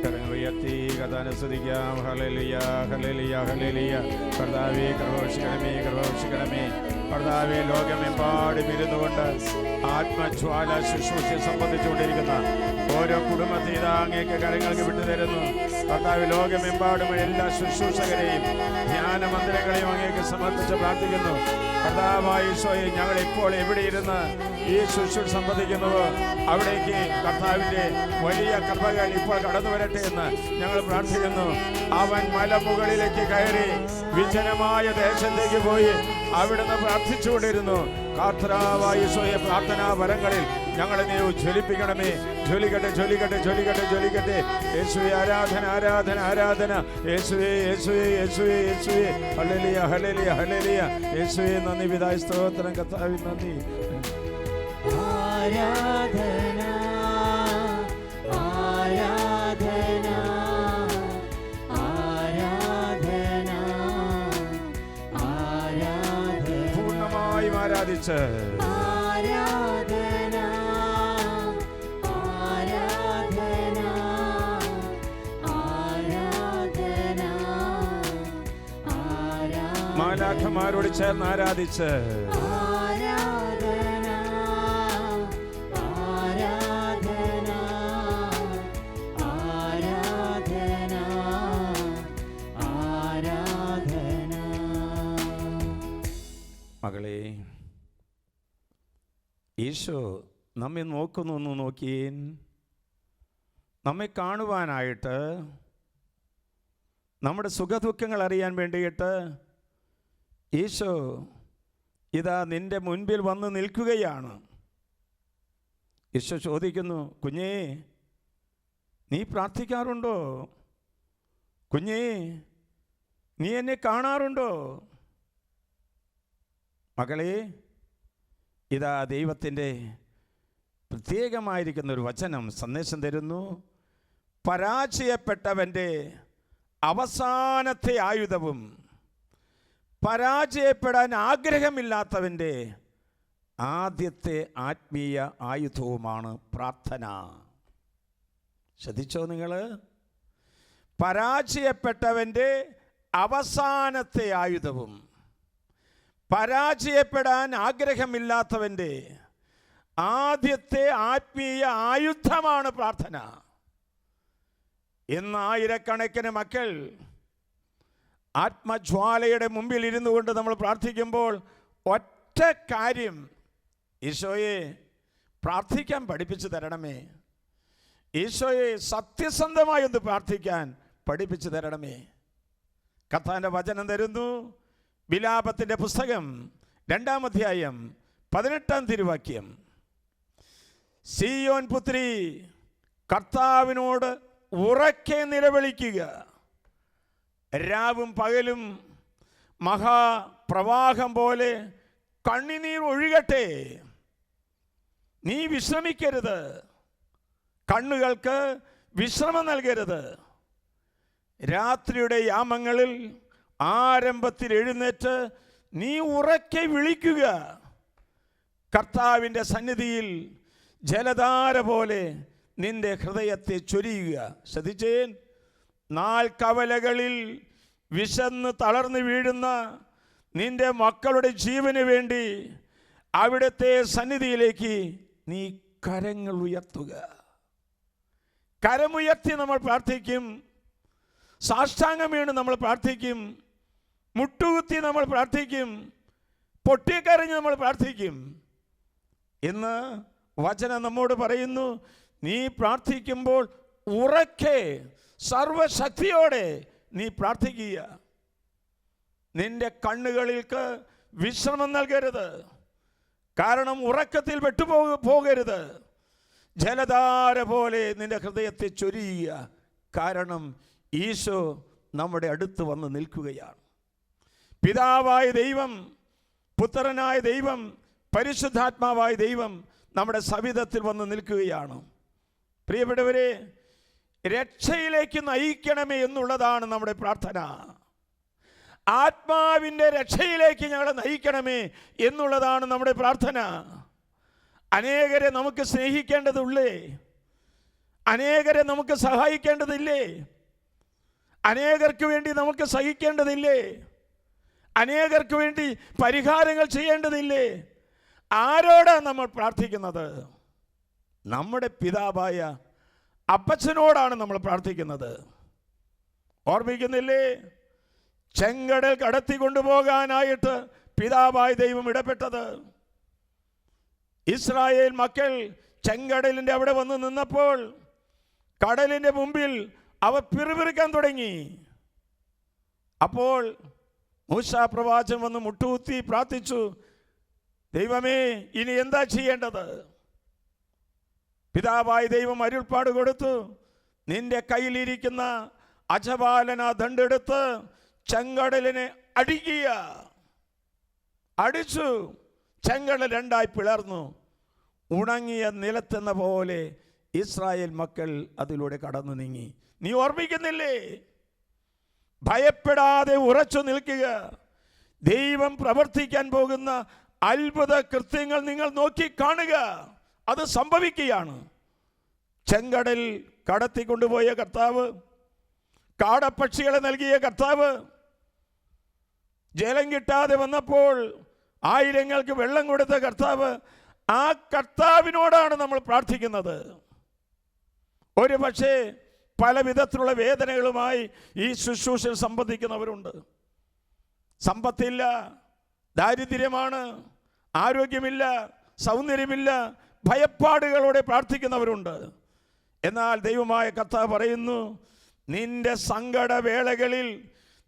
കരങ്ങൾ ഉയർത്തി കർത്താവിനെ സ്തുതിക്കാം. Hallelujah, hallelujah, hallelujah. കർത്താവേ കൃപവർഷിക്കണമേ, കൃപവർഷിക്കണമേ. കർത്താവേ ലോകമെമ്പാടും ഇരുന്നുകൊണ്ട് ആത്മജ്വാല ശുശ്രൂഷയെ സംബന്ധിച്ചുകൊണ്ടിരിക്കുന്ന ഓരോ കുടുംബത്തെ ഇതാ അങ്ങേക്ക് കരങ്ങൾക്ക് വിട്ടുതരുന്നു. കർത്താവ് ലോകമെമ്പാടും എല്ലാ ശുശ്രൂഷകരെയും ധ്യാന മന്ദിരങ്ങളെയും അങ്ങേക്ക് സമർപ്പിച്ച് പ്രാർത്ഥിക്കുന്നു. കർത്താവായ ഈശോയെ, ഞങ്ങൾ ഇപ്പോൾ എവിടെ ഇരുന്ന് ഈ ശുശ്രൂഷ സംബന്ധിക്കുന്നുവോ അവിടേക്ക് കർത്താവിൻ്റെ വലിയ കൃപകൾ ഇപ്പോൾ കടന്നു വരട്ടെ എന്ന് ഞങ്ങൾ പ്രാർത്ഥിക്കുന്നു. അവൻ മലമുകളിലേക്ക് കയറി വിജനമായ ദേശത്തേക്ക് പോയി അവിടുന്ന് പ്രാർത്ഥിച്ചുകൊണ്ടിരുന്നു. കർത്താവായ ഈശോയെ, പ്രാർത്ഥനാ വരങ്ങളിൽ ഞങ്ങളെ നീ ജ്വലിപ്പിക്കണമേ. ജ്വലിക്കട്ടെ, ജ്വലിക്കട്ടെ, ജ്വലിക്കട്ടെ, ജ്വലിക്കട്ടെ. യേശുവേ ആരാധന, ആരാധന, ആരാധന. യേശുവേ, യേശുവേ, യേശുവേ, യേശുവേ. Hallelujah, hallelujah, hallelujah. യേശുവേ നന്ദി, പിതാവേ സ്തോത്രം. കർത്താവേ നന്ദി. ആരാധന, ആരാധന, ആരാധന, ആരാധന. പൂർണ്ണമായും ആരാധിച്ച് ആരാധന, ആരാധന, ആരാധന, ആരാധന. മാലാഖമാരോട് ചേർന്ന് ആരാധിച്ച് മകളെ, ഈശോ നമ്മെ നോക്കുന്നു. നോക്കിയേൻ, നമ്മെ കാണുവാനായിട്ട്, നമ്മുടെ സുഖദുഃഖങ്ങൾ അറിയാൻ വേണ്ടിയിട്ട് ഈശോ ഇതാ നിൻ്റെ മുൻപിൽ വന്ന് നിൽക്കുകയാണ്. ഈശോ ചോദിക്കുന്നു, കുഞ്ഞേ നീ പ്രാർത്ഥിക്കാറുണ്ടോ? കുഞ്ഞേ നീ എന്നെ കാണാറുണ്ടോ? മകളെ, ഇതാ ദൈവത്തിൻ്റെ പ്രത്യേകമായിരിക്കുന്നൊരു വചനം സന്ദേശം തരുന്നു. പരാജയപ്പെട്ടവൻ്റെ അവസാനത്തെ ആയുധവും പരാജയപ്പെടാൻ ആഗ്രഹമില്ലാത്തവൻ്റെ ആദ്യത്തെ ആത്മീയ ആയുധവുമാണ് പ്രാർത്ഥന. ശ്രദ്ധിച്ചോ നിങ്ങൾ? പരാജയപ്പെട്ടവൻ്റെ അവസാനത്തെ ആയുധവും പരാജയപ്പെടാൻ ആഗ്രഹമില്ലാത്തവൻ്റെ ആദ്യത്തെ ആത്മീയ ആയുധമാണ് പ്രാർത്ഥന. ഇന്ന് ആയിരക്കണക്കിന് മക്കൾ ആത്മജ്വാലയുടെ മുമ്പിൽ ഇരുന്നു കൊണ്ട് നമ്മൾ പ്രാർത്ഥിക്കുമ്പോൾ ഒറ്റ കാര്യം, ഈശോയെ പ്രാർത്ഥിക്കാൻ പഠിപ്പിച്ചു തരണമേ, ഈശോയെ സത്യസന്ധമായി ഒന്ന് പ്രാർത്ഥിക്കാൻ പഠിപ്പിച്ചു തരണമേ. കർത്താവിൻ്റെ വചനം തരുന്നു. വിലാപത്തിൻ്റെ പുസ്തകം 2-ാം അധ്യായം 18-ാം തിരുവാക്യം. സീയോൻ പുത്രി കർത്താവിനോട് ഉറക്കെ നിലവിളിക്കുക, രാവും പകലും മഹാപ്രവാഹം പോലെ കണ്ണുനീർ ഒഴുകട്ടെ. നീ വിശ്രമിക്കരുത്, കണ്ണുകൾക്ക് വിശ്രമം നൽകരുത്. രാത്രിയുടെ യാമങ്ങളിൽ ആരംഭത്തിൽ എഴുന്നേറ്റ് നീ ഉറക്കെ വിളിക്കുക. കർത്താവിൻ്റെ സന്നിധിയിൽ ജലധാര പോലെ നിന്റെ ഹൃദയത്തെ ചൊരിയുക. ശ്രദ്ധിച്ചേൻ, നാൽക്കവലകളിൽ വിശന്ന് തളർന്നു വീഴുന്ന നിന്റെ മക്കളുടെ ജീവന് വേണ്ടി അവിടുത്തെ സന്നിധിയിലേക്ക് നീ കരങ്ങൾ ഉയർത്തുക. കരമുയർത്തി നമ്മൾ പ്രാർത്ഥിക്കും, സാഷ്ടാംഗം വീണ് നമ്മൾ പ്രാർത്ഥിക്കും, മുട്ടുകുത്തി നമ്മൾ പ്രാർത്ഥിക്കും, പൊട്ടിക്കരഞ്ഞ് നമ്മൾ പ്രാർത്ഥിക്കും. ഇന്ന് വചനം നമ്മോട് പറയുന്നു, നീ പ്രാർത്ഥിക്കുമ്പോൾ ഉറക്കെ സർവശക്തിയോടെ നീ പ്രാർത്ഥിക്കുക. നിന്റെ കണ്ണുകൾക്ക് വിശ്രമം നൽകരുത്, കാരണം ഉറക്കത്തിൽ പോകരുത്. ജലധാര പോലെ നിന്റെ ഹൃദയത്തെ ചൊരിയുക, കാരണം ഈശോ നമ്മുടെ അടുത്ത് വന്ന് നിൽക്കുകയാണ്. പിതാവായ ദൈവം, പുത്രനായ ദൈവം, പരിശുദ്ധാത്മാവായ ദൈവം നമ്മുടെ സവിധത്തിൽ വന്ന് നിൽക്കുകയാണ്. പ്രിയപ്പെട്ടവരെ, രക്ഷയിലേക്ക് നയിക്കണമേ എന്നുള്ളതാണ് നമ്മുടെ പ്രാർത്ഥന. ആത്മാവിൻ്റെ രക്ഷയിലേക്ക് ഞങ്ങളെ നയിക്കണമേ എന്നുള്ളതാണ് നമ്മുടെ പ്രാർത്ഥന. അനേകരെ നമുക്ക് സ്നേഹിക്കേണ്ടതുള്ളേ, അനേകരെ നമുക്ക് സഹായിക്കേണ്ടതില്ലേ? അനേകർക്ക് വേണ്ടി നമുക്ക് സഹിക്കേണ്ടതില്ലേ? അനേകർക്ക് വേണ്ടി പരിഹാരങ്ങൾ ചെയ്യേണ്ടതില്ലേ? ആരോടാണ് നമ്മൾ പ്രാർത്ഥിക്കുന്നത്? നമ്മുടെ പിതാവായ അപ്പച്ചനോടാണ് നമ്മൾ പ്രാർത്ഥിക്കുന്നത്. ഓർമ്മിക്കുന്നില്ലേ? ചെങ്കടൽ കടത്തി കൊണ്ടുപോകാനായിട്ട് പിതാവായ ദൈവം ഇടപെട്ടത്. ഇസ്രായേൽ മക്കൾ ചെങ്കടലിൻ്റെ അവിടെ വന്ന് നിന്നപ്പോൾ കടലിൻ്റെ മുമ്പിൽ അവർ പിറുപിറുക്കാൻ തുടങ്ങി. അപ്പോൾ മൂശാ പ്രവാചകൻ വന്ന് മുട്ടുകുത്തി പ്രാർത്ഥിച്ചു, ദൈവമേ, ഇനി എന്താ ചെയ്യേണ്ടത്? പിതാവായ ദൈവം അരുൾപ്പാട് കൊടുത്തു, നിന്റെ കയ്യിലിരിക്കുന്ന അജപാലന ദണ്ഡെടുത്ത് ചെങ്കടലിനെ അടിക്കുക. അടിച്ചു. ചെങ്കടൽ രണ്ടായി പിളർന്നു. ഉണങ്ങിയ നിലത്തെന്ന പോലെ ഇസ്രായേൽ മക്കൾ അതിലൂടെ കടന്നു നീങ്ങി. നീ ഓർമ്മിക്കുന്നില്ലേ? ഭയപ്പെടാതെ ഉറച്ചു നിൽക്കുക. ദൈവം പ്രവർത്തിക്കാൻ പോകുന്ന അത്ഭുത കൃത്യങ്ങൾ നിങ്ങൾ നോക്കി കാണുക. അത് സംഭവിക്കുകയാണ്. ചെങ്കടൽ കടത്തിക്കൊണ്ടുപോയ കർത്താവ്, കാടപ്പക്ഷികളെ നൽകിയ കർത്താവ്, ജലം കിട്ടാതെ വന്നപ്പോൾ ആയിരങ്ങൾക്ക് വെള്ളം കൊടുത്ത കർത്താവ്, ആ കർത്താവിനോടാണ് നമ്മൾ പ്രാർത്ഥിക്കുന്നത്. ഒരു പക്ഷേ പല വിധത്തിലുള്ള വേദനകളുമായി ഈ ശുശ്രൂഷയിൽ സംബന്ധിക്കുന്നവരുണ്ട്. സമ്പത്തില്ല, ദാരിദ്ര്യമാണ്, ആരോഗ്യമില്ല, സൗന്ദര്യമില്ല, ഭയപ്പാടുകളോടെ പ്രാർത്ഥിക്കുന്നവരുണ്ട്. എന്നാൽ ദൈവമായ കർത്താവ് പറയുന്നു, നിന്റെ സങ്കടവേളകളിൽ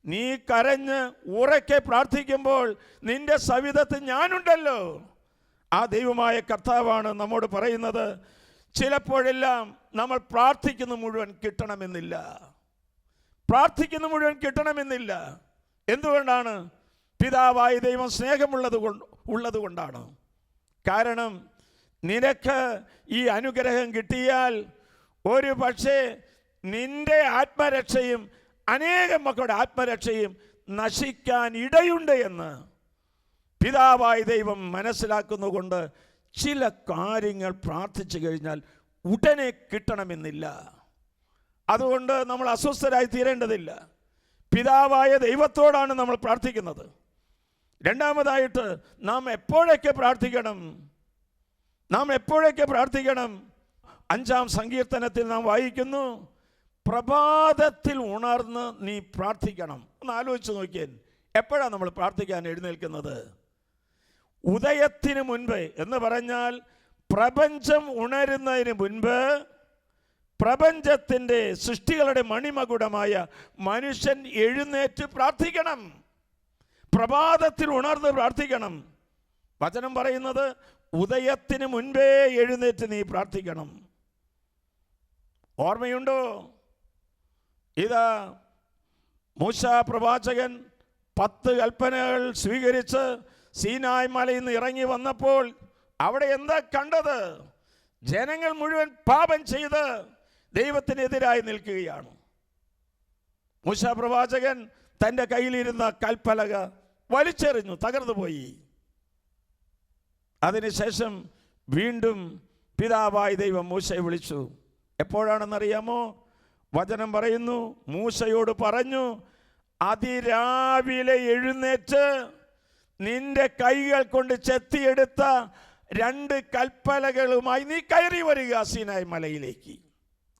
നീ കരഞ്ഞ് ഉറക്കെ പ്രാർത്ഥിക്കുമ്പോൾ നിന്റെ സവിധത്തിൽ ഞാനുണ്ടല്ലോ. ആ ദൈവമായ കർത്താവാണ് നമ്മോട് പറയുന്നത്, ചിലപ്പോഴെല്ലാം നമ്മൾ പ്രാർത്ഥിക്കുന്ന മുഴുവൻ കിട്ടണമെന്നില്ല. പ്രാർത്ഥിക്കുന്ന മുഴുവൻ കിട്ടണമെന്നില്ല. എന്തുകൊണ്ടാണ്? പിതാവായ ദൈവം സ്നേഹമുള്ളത് കൊണ്ടാണ്. കാരണം നിനക്ക് ഈ അനുഗ്രഹം കിട്ടിയാൽ ഒരു പക്ഷേ നിന്റെ ആത്മരക്ഷയും അനേകം മക്കളുടെ ആത്മരക്ഷയും നശിക്കാൻ ഇടയുണ്ട് എന്ന് പിതാവായ ദൈവം മനസ്സിലാക്കുന്നതുകൊണ്ട് ചില കാര്യങ്ങൾ പ്രാർത്ഥിച്ചു കഴിഞ്ഞാൽ ഉടനെ കിട്ടണമെന്നില്ല. അതുകൊണ്ട് നമ്മൾ അസ്വസ്ഥരായി തീരേണ്ടതില്ല. പിതാവായ ദൈവത്തോടാണ് നമ്മൾ പ്രാർത്ഥിക്കുന്നത്. രണ്ടാമതായിട്ട് നാം എപ്പോഴൊക്കെ പ്രാർത്ഥിക്കണം? 5-ാം സങ്കീർത്തനത്തിൽ നാം വായിക്കുന്നു, പ്രഭാതത്തിൽ ഉണർന്ന് നീ പ്രാർത്ഥിക്കണം. ഒന്ന് ആലോചിച്ച് നോക്കിയാൽ എപ്പോഴാണ് നമ്മൾ പ്രാർത്ഥിക്കാൻ എഴുന്നേൽക്കുന്നത്? ഉദയത്തിന് മുൻപ് എന്ന് പറഞ്ഞാൽ പ്രപഞ്ചം ഉണരുന്നതിന് മുൻപ് പ്രപഞ്ചത്തിൻ്റെ സൃഷ്ടികളുടെ മണിമകുടമായ മനുഷ്യൻ എഴുന്നേറ്റ് പ്രാർത്ഥിക്കണം. പ്രഭാതത്തിൽ ഉണർന്ന് പ്രാർത്ഥിക്കണം. വചനം പറയുന്നത് ഉദയത്തിന് മുൻപേ എഴുന്നേറ്റ് നീ പ്രാർത്ഥിക്കണം. ഓർമ്മയുണ്ടോ? ഇതാ മൂശാ പ്രവാചകൻ 10 കൽപ്പനകൾ സ്വീകരിച്ച് സീനായ് മലയിൽ നിന്ന് ഇറങ്ങി വന്നപ്പോൾ അവിടെ എന്താ കണ്ടത്? ജനങ്ങൾ മുഴുവൻ പാപം ചെയ്ത് ദൈവത്തിനെതിരായി നിൽക്കുകയാണ്. മൂശാ പ്രവാചകൻ തൻ്റെ കയ്യിലിരുന്ന കൽപ്പലക വലിച്ചെറിഞ്ഞു, തകർന്നു പോയി. അതിനുശേഷം വീണ്ടും പിതാവായ ദൈവം മൂശയെ വിളിച്ചു. എപ്പോഴാണെന്നറിയാമോ? വചനം പറയുന്നു, മൂശയോട് പറഞ്ഞു, അതിരാവിലെ എഴുന്നേറ്റ് നിന്റെ കൈകൾ കൊണ്ട് ചെത്തിയെടുത്ത 2 കൽപ്പലകളുമായി നീ കയറി വരിക സീനായ് മലയിലേക്ക്.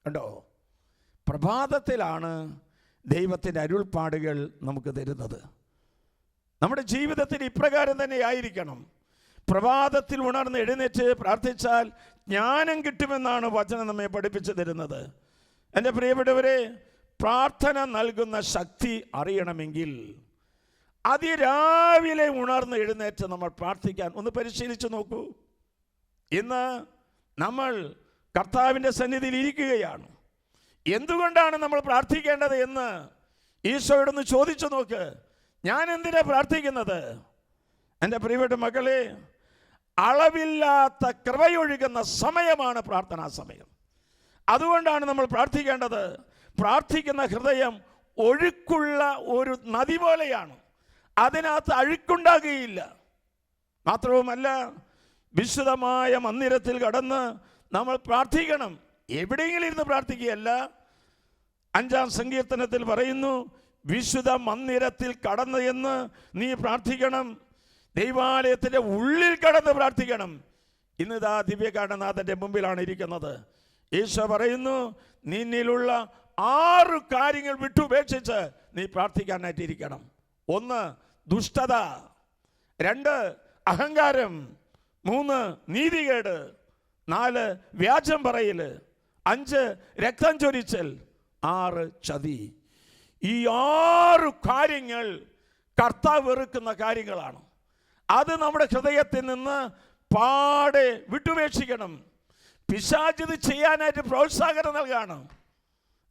കണ്ടോ? പ്രഭാതത്തിലാണ് ദൈവത്തിൻ്റെ അരുൾപ്പാടുകൾ നമുക്ക് തരുന്നത്. നമ്മുടെ ജീവിതത്തിൽ ഇപ്രകാരം തന്നെ ആയിരിക്കണം. പ്രഭാതത്തിൽ ഉണർന്ന് എഴുന്നേറ്റ് പ്രാർത്ഥിച്ചാൽ ജ്ഞാനം കിട്ടുമെന്നാണ് വചനം നമ്മെ പഠിപ്പിച്ചു തരുന്നത്. എൻ്റെ പ്രിയപ്പെട്ടവരെ, പ്രാർത്ഥന നൽകുന്ന ശക്തി അറിയണമെങ്കിൽ അതിരാവിലെ ഉണർന്ന് എഴുന്നേറ്റ് നമ്മൾ പ്രാർത്ഥിക്കാൻ ഒന്ന് പരിശീലിച്ചു നോക്കൂ. ഇന്ന് നമ്മൾ കർത്താവിൻ്റെ സന്നിധിയിൽ ഇരിക്കുകയാണ്. എന്തുകൊണ്ടാണ് നമ്മൾ പ്രാർത്ഥിക്കേണ്ടത് എന്ന് ഈശോയോടൊന്ന് ചോദിച്ചു നോക്ക്. ഞാൻ എന്തിനാ പ്രാർത്ഥിക്കുന്നത്? എൻ്റെ പ്രിയപ്പെട്ട മക്കളെ, അളവില്ലാത്ത കൃപയൊഴുകുന്ന സമയമാണ് പ്രാർത്ഥനാ സമയം. അതുകൊണ്ടാണ് നമ്മൾ പ്രാർത്ഥിക്കേണ്ടത്. പ്രാർത്ഥിക്കുന്ന ഹൃദയം ഒഴുക്കുള്ള ഒരു നദി പോലെയാണ്. അതിനകത്ത് അഴുക്കുണ്ടാകുകയില്ല. മാത്രവുമല്ല, വിശുദ്ധമായ മന്ദിരത്തിൽ കടന്ന് നമ്മൾ പ്രാർത്ഥിക്കണം. എവിടെയെങ്കിലും ഇരുന്ന് പ്രാർത്ഥിക്കുകയല്ല. 5-ാം സങ്കീർത്തനത്തിൽ പറയുന്നു, വിശുദ്ധ മന്ദിരത്തിൽ കടന്നു എന്ന് നീ പ്രാർത്ഥിക്കണം, ദൈവാലയത്തിൻ്റെ ഉള്ളിൽ കടന്ന് പ്രാർത്ഥിക്കണം. ഇന്നിതാ ദിവ്യകാരണനാഥൻ്റെ മുമ്പിലാണ് ഇരിക്കുന്നത്. ഈശോ പറയുന്നു, നിന്നിലുള്ള 6 കാര്യങ്ങൾ വിട്ടുപേക്ഷിച്ച് നീ പ്രാർത്ഥിക്കാനായിട്ടിരിക്കണം. 1 ദുഷ്ടത, 2 അഹങ്കാരം, 3 നീതികേട്, 4 വ്യാജം പറയൽ, 5 രക്തം ചൊരിച്ചൽ, 6 ചതി. ഈ 6 കാര്യങ്ങൾ കർത്താവ് വെറുക്കുന്ന കാര്യങ്ങളാണ്. അത് നമ്മുടെ ഹൃദയത്തിൽ നിന്ന് പാടെ വിട്ടുപേക്ഷിക്കണം. പിശാച് ചെയ്യാനായിട്ട് പ്രോത്സാഹനം നൽകാണ്.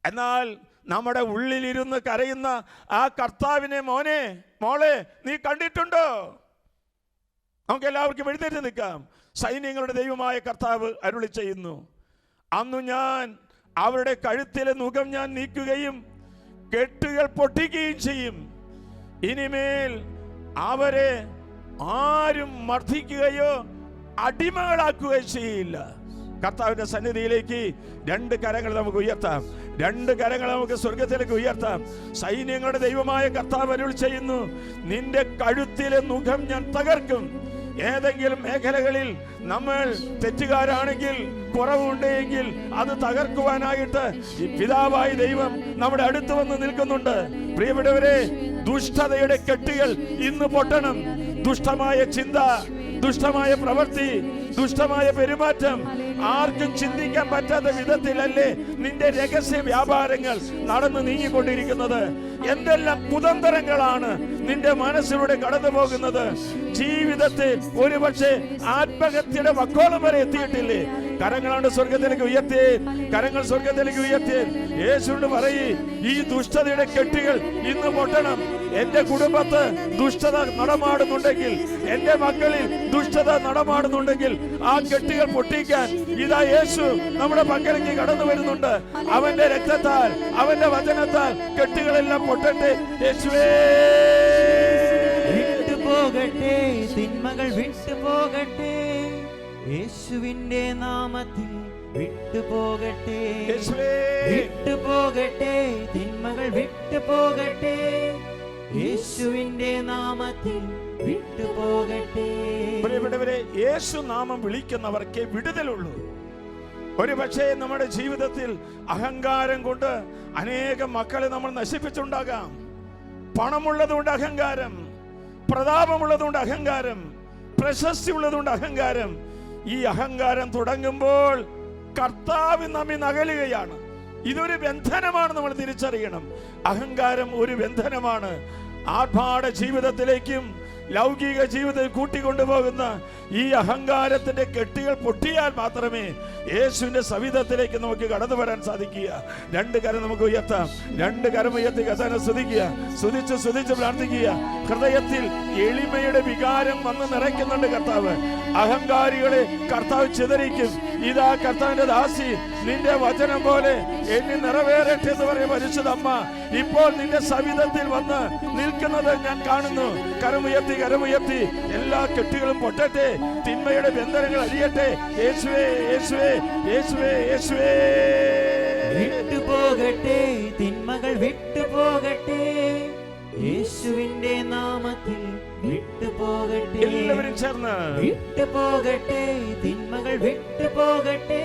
എന്നാൽ നമ്മുടെ ഉള്ളിലിരുന്ന് കരയുന്ന ആ കർത്താവിനെ മോനെ മോളെ നീ കണ്ടിട്ടുണ്ടോ? നമുക്ക് എല്ലാവർക്കും എഴുന്നേറ്റ് നിൽക്കാം. സൈന്യങ്ങളുടെ ദൈവമായ കർത്താവ് അരുളി ചെയ്യുന്നു, അന്നു ഞാൻ അവരുടെ കഴുത്തിലെ നുകം ഞാൻ നീക്കുകയും കെട്ടുകൾ പൊട്ടിക്കുകയും ചെയ്യും. ഇനിമേൽ അവരെ ആരും മർദ്ദിക്കുകയോ അടിമകളാക്കുകയോ ചെയ്യില്ല. കർത്താവിന്റെ സന്നിധിയിലേക്ക് 2 കരങ്ങൾ നമുക്ക് ഉയർത്താം. 2 കരങ്ങൾ നമുക്ക് സ്വർഗത്തിലേക്ക് ഉയർത്താം. സൈന്യങ്ങളുടെ ദൈവമായ കർത്താവ് അരുളി ചെയ്യുന്നു, നിന്റെ കഴുത്തിലെ നുകം ഞാൻ തകർക്കും. ഏതെങ്കിലും മേഖലകളിൽ നമ്മൾ തെറ്റുകാരാണെങ്കിൽ, കുറവുണ്ടെങ്കിൽ അത് തകർക്കുവാനായിട്ട് ഈ പിതാവായ ദൈവം നമ്മുടെ അടുത്ത് വന്ന് നിൽക്കുന്നുണ്ട്. പ്രിയപ്പെട്ടവരെ, ദുഷ്ടതയുടെ കെട്ടുകൾ ഇന്ന് പൊട്ടണം. ദുഷ്ടമായ ചിന്ത, ദുഷ്ടമായ പ്രവൃത്തി, ദുഷ്ടമായ പെരുമാറ്റം, ആർക്കും ചിന്തിക്കാൻ പറ്റാത്ത വിധത്തിലല്ലേ നിന്റെ രഹസ്യ വ്യാപാരങ്ങൾ നടന്നു നീങ്ങിക്കൊണ്ടിരിക്കുന്നത്? എന്തെല്ലാം കുതന്ത്രങ്ങളാണ് നിന്റെ മനസ്സിലൂടെ കടന്നു പോകുന്നത്? ജീവിതത്തിൽ ഒരുപക്ഷെ ആത്മഹത്യയുടെ വക്കോളം വരെ എത്തിയിട്ടില്ലേ? കരങ്ങളാണ് സ്വർഗത്തിലേക്ക് ഉയർത്തി, കരങ്ങൾ സ്വർഗത്തിലേക്ക് ഉയർത്തി യേശുവിനോട് പറയ്, ഈ ദുഷ്ടതയുടെ കെട്ടുകൾ ഇന്ന് പൊട്ടണം. എന്റെ കുടുംബത്ത് ദുഷ്ടത നടമാടുന്നുണ്ടെങ്കിൽ, എന്റെ മക്കളിൽ ദുഷ്ടത നടമാടുന്നുണ്ടെങ്കിൽ ആ കെട്ടുകൾ പൊട്ടിക്കാൻ ഇതാ യേശു നമ്മുടെ പക്കലേക്ക് കടന്നു വരുന്നുണ്ട്. അവന്റെ രക്തത്താൽ, അവന്റെ വചനത്താൽ കെട്ടുകളെല്ലാം പൊട്ടട്ടെ. യേശുവേ, വിട്ടുപോകട്ടെ, തിന്മകൾ വിട്ടുപോകട്ടെ, യേശുവിന്റെ നാമത്തിൽ വിട്ടുപോകട്ടെ. വിട്ടുപോകട്ടെ, തിന്മകൾ വിട്ടുപോകട്ടെ, യേശുവിന്റെ നാമത്തിൽ വിട്ടുപോകട്ടെ. പ്രിയപ്പെട്ടവരെ, യേശു നാമം വിളിക്കുന്നവർക്ക് വിടുതലുള്ളൂ. ഒരു പക്ഷേ നമ്മുടെ ജീവിതത്തിൽ അഹങ്കാരം കൊണ്ട് അനേകം മക്കളെ നമ്മൾ നശിപ്പിച്ചുണ്ടാകാം. പണമുള്ളതുകൊണ്ട് അഹങ്കാരം, പ്രതാപമുള്ളതുകൊണ്ട് അഹങ്കാരം, പ്രശസ്തി ഉള്ളതുകൊണ്ട് അഹങ്കാരം. ഈ അഹങ്കാരം തുടങ്ങുമ്പോൾ കർത്താവ് നമ്മെ നകലുകയാണ്. ഇതൊരു ബന്ധനമാണ്, നമ്മൾ തിരിച്ചറിയണം. അഹങ്കാരം ഒരു ബന്ധനമാണ്. ആർഭാട ജീവിതത്തിലേക്കും ലൗകിക ജീവിതത്തിൽ കൂട്ടിക്കൊണ്ടുപോകുന്ന ഈ അഹങ്കാരത്തിന്റെ കെട്ടുകൾ പൊട്ടിയാൽ മാത്രമേ യേശുവിന്റെ സവിധത്തിലേക്ക് നമുക്ക് കടന്നു വരാൻ സാധിക്കുക. 2 കരം നമുക്ക് ഉയർത്താം. 2 കരം ഉയർത്തി കർത്താവിനെ സ്തുതിക്കുക, സ്തുതിച്ച് പ്രാർത്ഥിക്കുക. ഹൃദയത്തിൽ എളിമയുടെ വികാരം വന്ന് നിറയ്ക്കുന്നുണ്ട് കർത്താവ്. അഹങ്കാരികളെ കർത്താവ് ചിതറിക്കും. ഇതാ കർത്താവിന്റെ ദാസി, നിന്റെ വചനം പോലെ എന്നെ നിറവേറട്ടെ എന്ന് പറയും പരിശുദ്ധ അമ്മ ഇപ്പോൾ നിന്റെ സവിധത്തിൽ വന്ന് നിൽക്കുന്നത് ഞാൻ കാണുന്നു. കരമുയർത്തി എല്ലാ കെട്ടുകളും പൊട്ടട്ടെ, തിന്മയുടെ ബന്ധനങ്ങൾ അഴിയട്ടെ. യേശുവേ, യേശുവേ, യേശുവേ, യേശുവേ. വിട്ടുപോകട്ടെ, തിന്മകൾ വിട്ടുപോകട്ടെ, യേശുവിന്റെ നാമത്തിൽ വിട്ടുപോകട്ടെ. എല്ലാവരും ചേർന്ന് വിട്ടുപോകട്ടെ, തിന്മകൾ വിട്ടുപോകട്ടെ,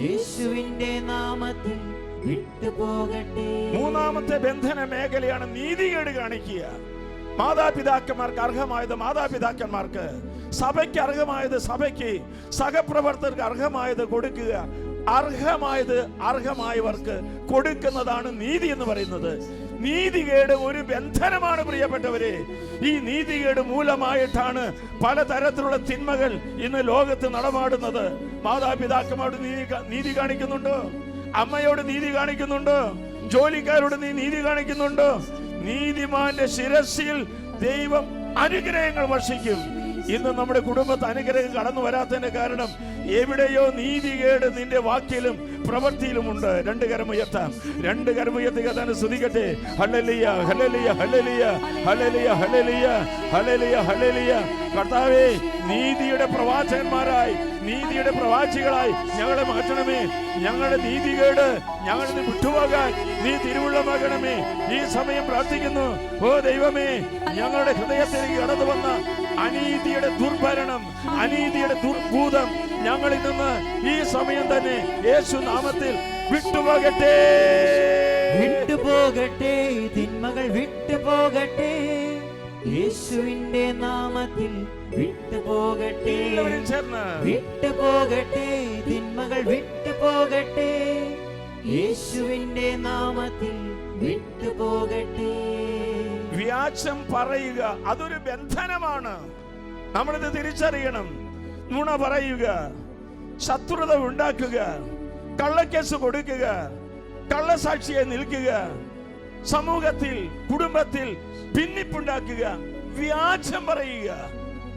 യേശുവിന്റെ നാമത്തിൽ വിട്ടുപോകട്ടെ. 3ാമത്തെ ബന്ധന മേഖലയാണ് നീതികേട് കാണിക്കുക. മാതാപിതാക്കന്മാർക്ക് അർഹമായത് മാതാപിതാക്കന്മാർക്ക്, സഭയ്ക്ക് അർഹമായത് സഭയ്ക്ക്, സഹപ്രവർത്തകർക്ക് അർഹമായത് കൊടുക്കുക. അർഹമായത് അർഹമായവർക്ക് കൊടുക്കുന്നതാണ് നീതി എന്ന് പറയുന്നത്. നീതികേട് ഒരു ബന്ധനമാണ് പ്രിയപ്പെട്ടവരെ. ഈ നീതികേട് മൂലമായിട്ടാണ് പലതരത്തിലുള്ള തിന്മകൾ ഇന്ന് ലോകത്ത് നടമാടുന്നത്. മാതാപിതാക്കന്മാരോട് നീതി കാണിക്കുന്നുണ്ടോ? അമ്മയോട് നീതി കാണിക്കുന്നുണ്ടോ? ജോലിക്കാരോട് നീ നീതി കാണിക്കുന്നുണ്ടോ? നീതിമാന്റെ ശിരസിൽ ദൈവം അനുഗ്രഹങ്ങൾ വർഷിക്കും. ഇന്ന് നമ്മുടെ കുടുംബത്തെ അനുഗ്രഹം കടന്നു വരാത്തതിന്റെ കാരണം എവിടെയോ നീതികേട് നിന്റെ വാക്കിലും പ്രവൃത്തിയിലുമുണ്ട്. രണ്ട് കരമുയർത്താം, രണ്ട് കരമുയർത്തുക തന്നെ സ്തുതിക്കട്ടെ. Hallelujah, hallelujah, hallelujah, hallelujah, hallelujah, hallelujah, hallelujah. കർത്താവേ, നീതിയുടെ പ്രവാചകന്മാരായി, നീതിയുടെ പ്രവാചികളായി ഞങ്ങളെ മാറ്റണമേ. ഞങ്ങളുടെ നീതികേട് ഞങ്ങളിൽ വിട്ടുപോകാൻ നീ തിരുവുള്ളമാകണമേ. ഈ സമയം പ്രാർത്ഥിക്കുന്നു. ഓ ദൈവമേ, ഞങ്ങളുടെ ഹൃദയത്തിലേക്ക് കടന്നു വന്ന അനീതിയുടെ ദുർഭരണം, അനീതിയുടെ ദുർഭൂതം ഞങ്ങളിൽ നിന്ന് ഈ സമയം തന്നെ യേശു നാമത്തിൽ വിട്ടുപോകട്ടെ, വിട്ടുപോകട്ടെ. തിന്മകൾ വിട്ടുപോകട്ടെ, യേശുവിന്റെ നാമത്തിൽ വിട്ടുപോകട്ടെ. വിട്ടുപോകട്ടെ, തിന്മകൾ വിട്ടുപോകട്ടെ, യേശുവിന്റെ നാമത്തിൽ വിട്ടുപോകട്ടെ. വ്യാജം പറയുക അതൊരു ബന്ധനമാണ്. നമ്മളിത് തിരിച്ചറിയണം. നുണ പറയുക, ശത്രുത ഉണ്ടാക്കുക, കള്ളക്കേസ് കൊടുക്കുക, കള്ളസാക്ഷിയെ നിൽക്കുക, സമൂഹത്തിൽ കുടുംബത്തിൽ ഭിന്നിപ്പുണ്ടാക്കുക, വ്യാജം പറയുക.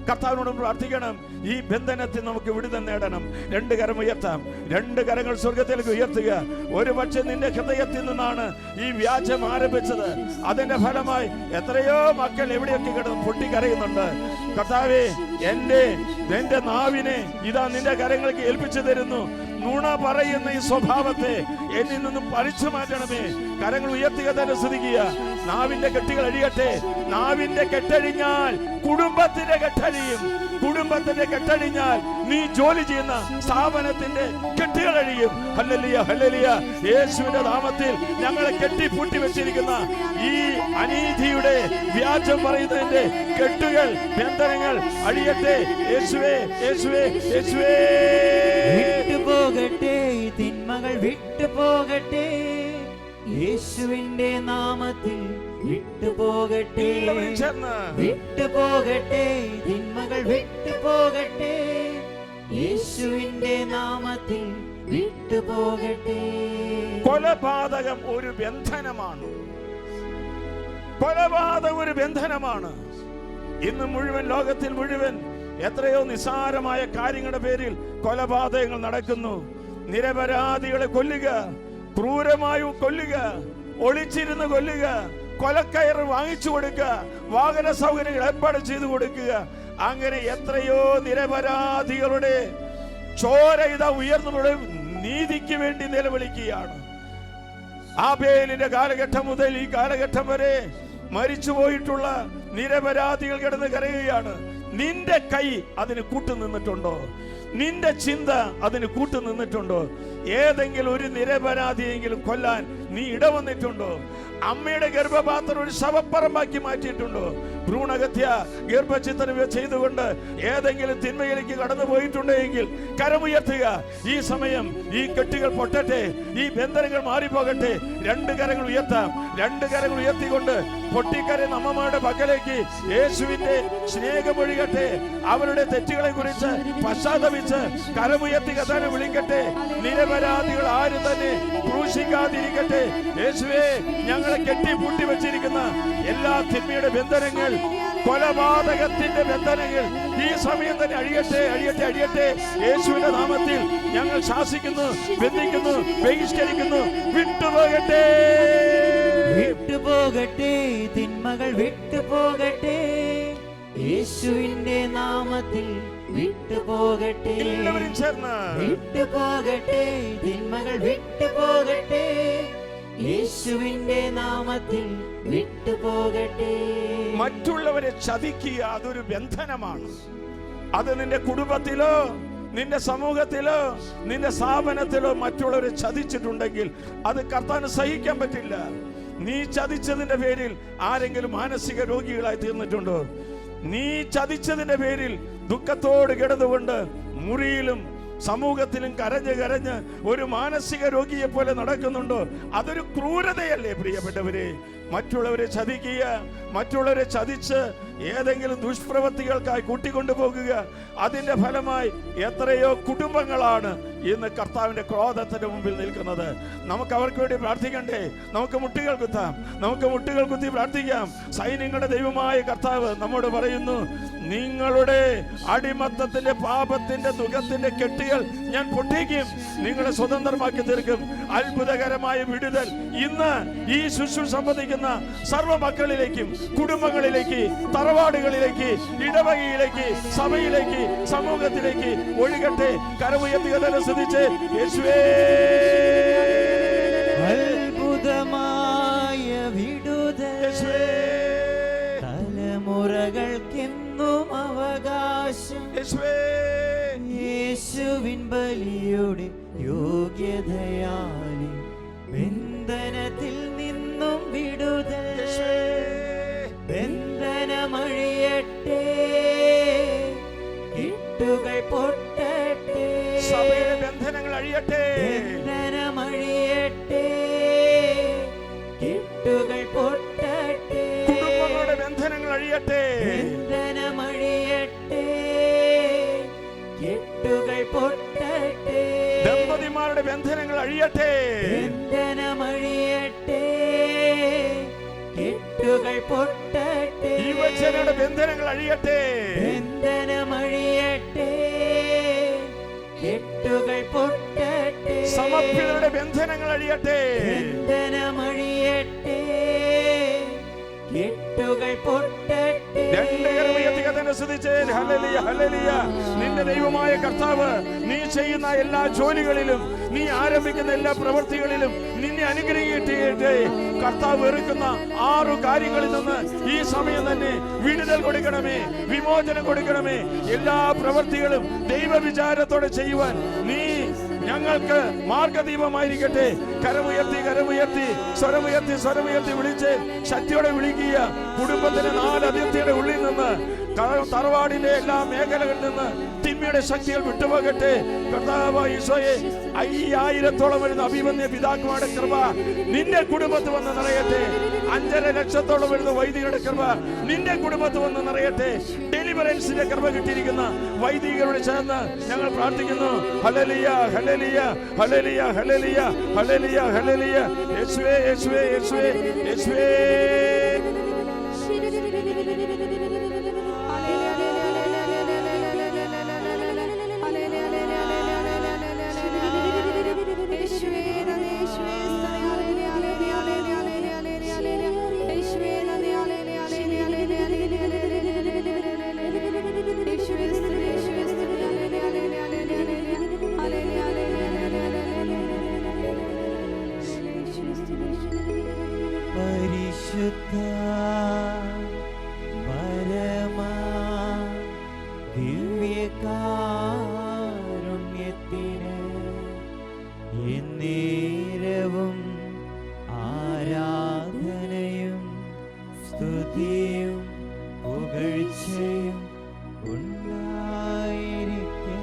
കർത്താവിനോട് പ്രാർത്ഥിക്കണം. ഈ ബന്ധനത്തിൽ നമുക്ക് വിടുതൽ നേടണം. രണ്ട് കരം ഉയർത്താം, രണ്ട് കരങ്ങൾ സ്വർഗത്തിലേക്ക് ഉയർത്തുക. ഒരു പക്ഷെ നിന്റെ ഹൃദയത്തിൽ നിന്നാണ് ഈ വ്യാജം ആരംഭിച്ചത്. അതിന്റെ ഫലമായി എത്രയോ മക്കൾ എവിടെയൊക്കെ കിടന്ന് പൊട്ടിക്കരയുന്നുണ്ട്. കർത്താവേ, എന്റെ നാവിനെ ഇതാ നിന്റെ കരങ്ങൾക്ക് ഏൽപ്പിച്ചു തരുന്നു. നുണ പറയുന്ന ഈ സ്വഭാവത്തെ എന്നിൽ നിന്നും പറിച്ചു മാറ്റണമേ. കരങ്ങൾ ഉയർത്തുക തന്നെ സ്തുതിക്കുക. നാവിന്റെ കെട്ടുകൾ അഴിയട്ടെ. നാവിന്റെ കെട്ടഴിഞ്ഞാൽ കുടുംബത്തിന്റെ കെട്ടഴിയും. കുടുംബത്തിന്റെ കെട്ടഴിഞ്ഞാൽ നീ ജോലി ചെയ്യുന്ന സ്ഥാപനത്തിന്റെ കെട്ടുകൾ അഴിയും. Hallelujah, hallelujah. യേശുവിന്റെ നാമത്തിൽ ഞങ്ങളെ കെട്ടിപ്പൂട്ടി വെച്ചിരിക്കുന്ന ഈ അനീതിയുടെ വ്യാജം പറയുന്നതിന്റെ കെട്ടുകൾ, ബന്ധനങ്ങൾ അഴിയട്ടെ. യേശുവേ, യേശുവേ, യേശുവേ. വിട്ടുപോകട്ടെ, തിന്മകൾ വിട്ടുപോകട്ടെ, യേശുവിന്റെ നാമത്തിൽ വിട്ടുപോകട്ടെ. വിട്ടുപോകട്ടെ, തിന്മകൾ വിട്ടുപോകട്ടെ, യേശുവിന്റെ നാമത്തിൽ വിട്ടുപോകട്ടെ. കൊലപാതകം ഒരു ബന്ധനമാണ്. കൊലപാതകം ഒരു ബന്ധനമാണ്. ഇന്ന് മുഴുവൻ ലോകത്തിൽ മുഴുവൻ എത്രയോ നിസ്സാരമായ കാര്യങ്ങളുടെ പേരിൽ കൊലപാതകങ്ങൾ നടക്കുന്നു. നിരപരാധികളെ കൊല്ലുക, ക്രൂരമായി കൊല്ലുക, ഒളിച്ചിരുന്ന് കൊല്ലുക, കൊലക്കയറ് വാങ്ങിച്ചു കൊടുക്കുക, വാഹന സൗകര്യങ്ങൾ ഏർപ്പാട് ചെയ്തു കൊടുക്കുക. അങ്ങനെ എത്രയോ നിരപരാധികളുടെ ചോര ഇതാ ഉയർന്നു നീതിക്ക് വേണ്ടി നിലവിളിക്കുകയാണ്. ആബേലിന്റെ കാലഘട്ടം മുതൽ ഈ കാലഘട്ടം വരെ മരിച്ചുപോയിട്ടുള്ള നിരപരാധികൾ കിടന്ന് കരയുകയാണ്. നിന്റെ കൈ അതിന് കൂട്ടുനിന്നിട്ടുണ്ടോ? നിന്റെ ചിന്ത അതിന് കൂട്ടുനിന്നിട്ടുണ്ടോ? ഏതെങ്കിലും ഒരു നിരപരാധിയെങ്കിലും കൊല്ലാൻ നീ ഇടവന്നിട്ടുണ്ടോ? അമ്മയുടെ ഗർഭപാത്രം ഒരു ശവപ്പറമ്പാക്കി മാറ്റിയിട്ടുണ്ടോ? ഭ്രൂണഹത്യ, ഗർഭഛിദ്രം ചെയ്തുകൊണ്ട് ഏതെങ്കിലും തിന്മയിലേക്ക് കടന്നു പോയിട്ടുണ്ടെങ്കിൽ കരമുയർത്തുക. ഈ സമയം ഈ കെട്ടുകൾ പൊട്ടട്ടെ, ഈ ബന്ധനങ്ങൾ മാറിപ്പോകട്ടെ. രണ്ട് കരങ്ങൾ ഉയർത്താം. രണ്ട് കരങ്ങൾ ഉയർത്തിക്കൊണ്ട് പൊട്ടിക്കരയുന്ന അമ്മമാരുടെ പക്കലേക്ക് യേശുവിന്റെ സ്നേഹമൊഴുകട്ടെ. അവരുടെ തെറ്റുകളെ കുറിച്ച് പശ്ചാത്തപിച്ച് കരമുയർത്തി കഥാനെ വിളിക്കട്ടെ. നിരപരാധികൾ ആരും തന്നെ ക്രൂശിക്കാതിരിക്കട്ടെ. യേശുവേ, ഞങ്ങളെ കെട്ടിപ്പൂട്ടി വെച്ചിരിക്കുന്ന എല്ലാ തിന്മയുടെ ബന്ധനങ്ങൾ, കൊലപാതകത്തിന്റെ ബന്ധനങ്ങൾ ഈ സമയം തന്നെ അഴിയട്ടെ, അഴിയട്ടെ, അഴിയട്ടെ. യേശുവിന്റെ നാമത്തിൽ ഞങ്ങൾ ശാസിക്കുന്നു, ബന്ധിക്കുന്നു, ബഹിഷ്കരിക്കുന്നു. വിട്ടുപോകട്ടെ, വിട്ടുപോകട്ടെ, തിന്മകൾ വിട്ടുപോകട്ടെ, യേശുവിന്റെ നാമത്തിൽ വിട്ടുപോകട്ടെ. എല്ലാവരും ചേർന്ന് വിട്ടുപോകട്ടെ, തിന്മകൾ വിട്ടുപോകട്ടെ, യേശുവിന്റെ നാമത്തിൽ വിട്ടുപോകട്ടെ. മറ്റുള്ളവരെ ചതിക്കുക അതൊരു ബന്ധനമാണ്. അത് നിന്റെ കുടുംബത്തിലോ നിന്റെ സമൂഹത്തിലോ നിന്റെ സ്ഥാപനത്തിലോ മറ്റുള്ളവരെ ചതിച്ചിട്ടുണ്ടെങ്കിൽ അത് കർത്താവിന് സഹിക്കാൻ പറ്റില്ല. നീ ചതിച്ചതിന്റെ പേരിൽ ആരെങ്കിലും മാനസിക രോഗികളായി തീർന്നിട്ടുണ്ടോ? നീ ചതിച്ചതിന്റെ പേരിൽ ദുഃഖത്തോട് കിടന്നുകൊണ്ട് മുറിയിലും സമൂഹത്തിലും കരഞ്ഞ് കരഞ്ഞ് ഒരു മാനസിക രോഗിയെ പോലെ നടക്കുന്നുണ്ടോ? അതൊരു ക്രൂരതയല്ലേ പ്രിയപ്പെട്ടവരെ? മറ്റുള്ളവരെ ചതിക്കുക, മറ്റുള്ളവരെ ചതിച്ച് ഏതെങ്കിലും ദുഷ്പ്രവൃത്തികൾക്കായി കൂട്ടിക്കൊണ്ടുപോകുക. അതിന്റെ ഫലമായി എത്രയോ കുടുംബങ്ങളാണ് ഇന്ന് കർത്താവിന്റെ ക്രോധത്തിന്റെ മുമ്പിൽ നിൽക്കുന്നത്. നമുക്ക് അവർക്ക് വേണ്ടി പ്രാർത്ഥിക്കണ്ടേ? നമുക്ക് മുട്ടുകൾ കുത്താം, നമുക്ക് മുട്ടുകൾ കുത്തി പ്രാർത്ഥിക്കാം. സൈന്യങ്ങളുടെ ദൈവമായ കർത്താവ് നമ്മോട് പറയുന്നു, നിങ്ങളുടെ അടിമത്തത്തിന്റെ പാപത്തിന്റെ ദുഃഖത്തിന്റെ കെട്ടുകൾ ഞാൻ പൊട്ടിക്കും, നിങ്ങളെ സ്വതന്ത്രമാക്കി തീർക്കും. അത്ഭുതകരമായ വിടുതൽ ഇന്ന് ഈ ശുശ്രൂഷ സംബന്ധിക്കുന്ന സർവ്വ മക്കളിലേക്കും കുടുംബങ്ങളിലേക്ക് തറവാടുകളിലേക്ക് ഇടവകയിലേക്ക് സഭയിലേക്ക് സമൂഹത്തിലേക്ക് ഒഴുകട്ടെ. കരമുയർത്തുക, ശ്രദ്ധിച്ച് യേശുവേ. അത്ഭുതമായ വിടുതൽ തലമുറകൾക്കെന്നും അവകാശം. യേശുവിൻ ബലിയുടെ യോഗ്യതയാലെ ബന്ധനത്തിൽ നിന്നും വിടുതൽ. ബന്ധനമഴിയട്ടെ, കെട്ടുകൾ പൊട്ടട്ടെ. സഭയുടെ ബന്ധനങ്ങൾ അഴിയട്ടെ, ബന്ധനമഴിയട്ടെ, കെട്ടുകൾ പൊട്ടട്ടെ. കുടുംബങ്ങളുടെ ബന്ധനങ്ങൾ അഴിയട്ടെ, ബന്ധനമഴിയട്ടെ, കെട്ടുകൾ പൊട്ടട്ടെ. ദമ്പതിമാരുടെ ബന്ധനങ്ങൾ അഴിയട്ടെ, ബന്ധനമഴിയട്ടെ, കെട്ടുകൾ പൊട്ടട്ടെ. യുവജനങ്ങളുടെ ബന്ധനങ്ങൾ അഴിയട്ടെ, ബന്ധനമഴിയട്ടെ, കെട്ടുകൾ പൊട്ടട്ടെ. സമർപ്പിതരുടെ ബന്ധനങ്ങൾ അഴിയട്ടെ, ബന്ധനമഴിയട്ടെ, കെട്ടുകൾ പൊട്ടട്ടെ. നിന്റെ ദൈവമായ കർത്താവ് നീ ചെയ്യുന്ന എല്ലാ ജോലികളിലും നീ ആരംഭിക്കുന്ന എല്ലാ പ്രവൃത്തികളിലും നിന്നെ അനുഗ്രഹിക്കട്ടെ. കർത്താവ് വെറുക്കുന്ന 6 കാര്യങ്ങളിൽ നിന്ന് ഈ സമയം തന്നെ വിടുതൽ കൊടുക്കണമേ, വിമോചനം കൊടുക്കണമേ. എല്ലാ പ്രവൃത്തികളും ദൈവവിചാരത്തോടെ ചെയ്യുവാൻ നീ ഞങ്ങൾക്ക് മാർഗദീപമായിരിക്കട്ടെ. കരമുയർത്തി കരമുയർത്തി സ്വരമുയർത്തി സ്വരമുയർത്തി വിളിച്ച് ശക്തിയോടെ വിളിക്കുക. കുടുംബത്തിന്റെ 4 അതിർത്തിയുടെ ഉള്ളിൽ നിന്ന് തറവാടിന്റെ എല്ലാ മേഖലകളിൽ നിന്ന് തിന്മയുടെ ശക്തികൾ വിട്ടുപോകട്ടെ. കർത്താവ് ഈശോയെ 5000-ഓളം വരുന്ന അഭിമന്യ പിതാക്കന്മാരുടെ കൃപ നിന്റെ കുടുംബത്ത് വന്ന് നിറയട്ടെ. 5.5 ലക്ഷത്തോളം വരുന്ന വൈദികരുടെ കൃപ നിന്റെ കുടുംബത്ത് വന്ന് നിറയട്ടെ. ഡെലിവറൻസിന്റെ കൃപ കിട്ടിയിരിക്കുന്ന വൈദികരോട് ചേർന്ന് ഞങ്ങൾ പ്രാർത്ഥിക്കുന്നു. Hallelujah hallelujah hallelujah hallelujah hallelujah hallelujah. യേശുവേ യേശുവേ യേശുവേ യേശുവേ. പരിശുദ്ധ പരമാ ദിവ്യകാരുണ്യത്തിന് എന്നേരവും ആരാധനയും സ്തുതിയും പുകഴ്ചയും ഉണ്ടായിരിക്കട്ടെ.